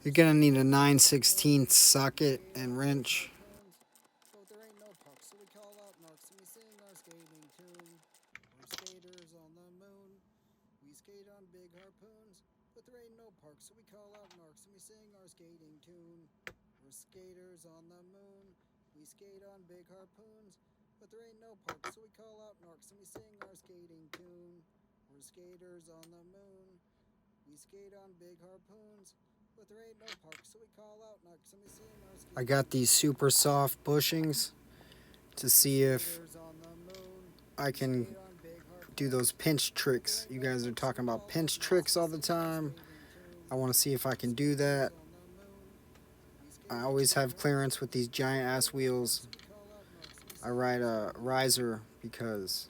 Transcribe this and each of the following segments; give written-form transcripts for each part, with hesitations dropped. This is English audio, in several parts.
You're gonna need a 9/16 socket and wrench. But there ain't no puck, so we call out narcs and we sing our skating tune. We're skaters on the moon. We skate on big harpoons. But there ain't no park, so we call out narcs and we sing our skating tune. We're skaters on the moon. We skate on big harpoons. But there ain't no park, so we call out narcs and we sing our skating tune. We're skaters on the moon. We skate on big harpoons. But there ain't no park, so we call out narcs and we sing our skating I got these super soft bushings to see if I can do those pinch tricks. You guys are talking about pinch tricks all the time. I want to see if I can do that. I always have clearance with these giant ass wheels. I ride a riser because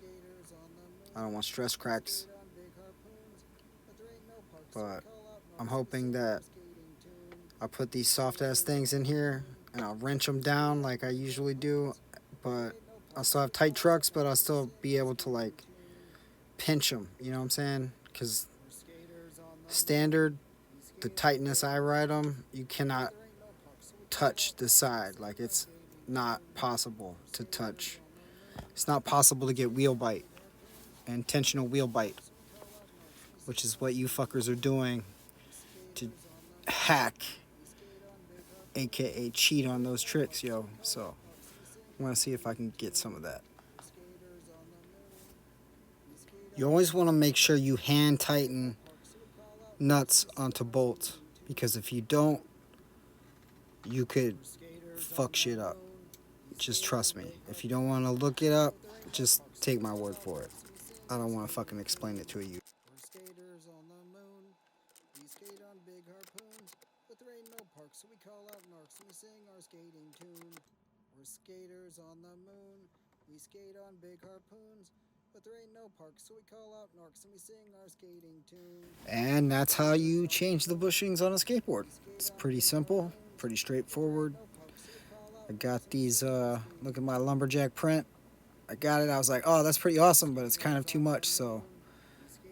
I don't want stress cracks. But I'm hoping that I'll put these soft ass things in here and I'll wrench them down like I usually do. But I'll still have tight trucks, but I'll still be able to like pinch them. You know what I'm saying? Because standard, the tightness I ride them, you cannot touch the side. Like it's not possible to touch. It's not possible to get wheel bite, intentional wheel bite, which is what you fuckers are doing to hack, aka cheat on those tricks, yo. So I want to see if I can get some of that. You always want to make sure you hand tighten nuts onto bolts, because if you don't, you could fuck shit up. Just trust me. If you don't want to look it up, just take my word for it. I don't want to fucking explain it to you. We're skaters on the moon. We skate on big harpoons. But there ain't no park, so we call out narcs and we sing our skating tune. We're skaters on the moon. We skate on big harpoons. But there ain't no park, so we call out narcs and we sing our skating tune. And that's how you change the bushings on a skateboard. It's pretty simple, pretty straightforward. I got these, look at my lumberjack print. I got it, I was like, oh, that's pretty awesome, but it's kind of too much, so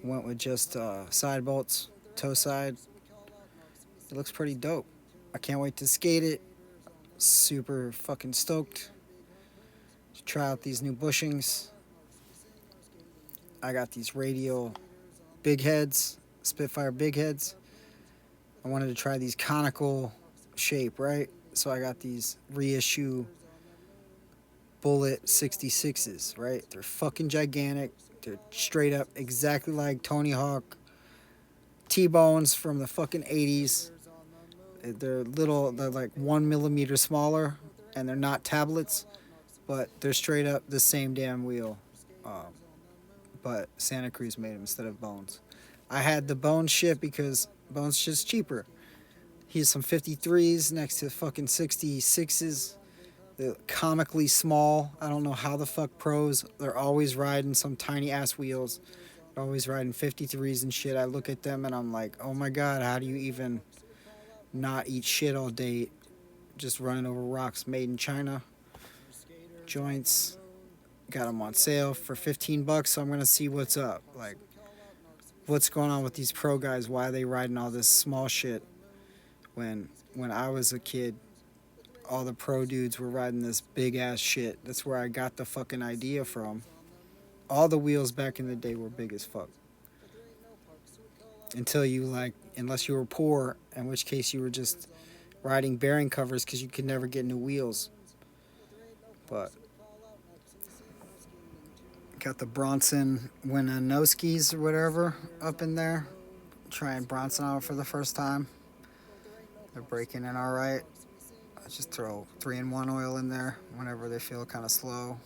went with just side bolts, toe side. It looks pretty dope. I can't wait to skate it. Super fucking stoked to try out these new bushings. I got these radial big heads, Spitfire big heads. I wanted to try these conical shape, right? So I got these Reissue Bullet 66s, right? They're fucking gigantic. They're straight up exactly like Tony Hawk T-bones from the fucking 80s. They're little, they're like 1 millimeter smaller, and they're not tablets, but they're straight up the same damn wheel. But Santa Cruz made them instead of Bones. I had the Bones shit because Bones just cheaper. He has some 53s next to fucking 66s. They're comically small. I don't know how the fuck pros. They're always riding some tiny ass wheels. They're always riding 53s and shit. I look at them and I'm like, oh my god, how do you even not eat shit all day? Just running over rocks made in China. Joints. Got them on sale for 15 bucks, so I'm going to see what's up. Like, what's going on with these pro guys? Why are they riding all this small shit? When I was a kid, all the pro dudes were riding this big ass shit. That's where I got the fucking idea from. All the wheels back in the day were big as fuck. Until you, like, unless you were poor, in which case you were just riding bearing covers because you could never get new wheels. But got the Bronson Winanoskis or whatever up in there. Trying Bronson out for the first time. They're breaking in all right. I just throw 3-in-1 oil in there whenever they feel kind of slow.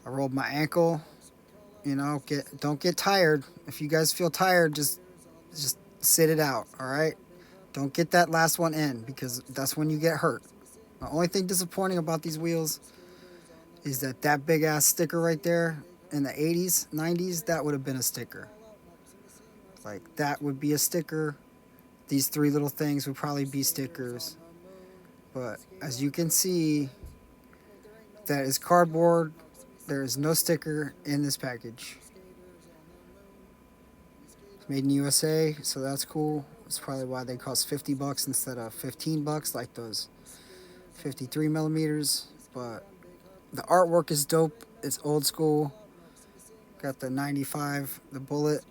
I rolled my ankle. You know, don't get tired. If you guys feel tired, just sit it out, all right? Don't get that last one in, because that's when you get hurt. The only thing disappointing about these wheels is that big ass sticker right there in the 80s, 90s, that would have been a sticker. Like, that would be a sticker. These three little things would probably be stickers. But as you can see, that is cardboard. There is no sticker in this package. It's made in USA, so that's cool. It's probably why they cost $50 instead of $15, like those 53 millimeters. But the artwork is dope. It's old school. Got the 95, the bullet,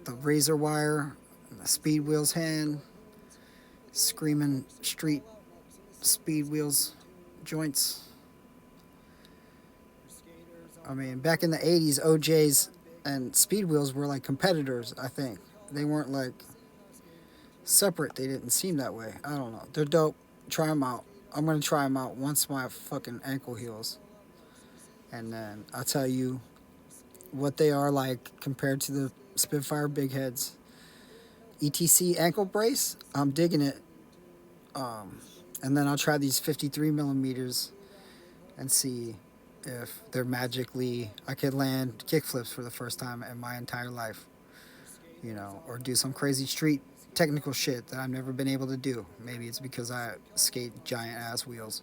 the razor wire, and the speed wheels hand. Screaming street speed wheels joints. I mean, back in the 80s, OJs and speed wheels were like competitors, I think. They weren't like separate. They didn't seem that way. I don't know. They're dope. Try them out. I'm going to try them out once my fucking ankle heals. And then I'll tell you what they are like compared to the Spitfire Big Heads. ETC ankle brace, I'm digging it. And then I'll try these 53 millimeters and see if they're magically, I could land kickflips for the first time in my entire life, you know, or do some crazy street technical shit that I've never been able to do. Maybe it's because I skate giant ass wheels.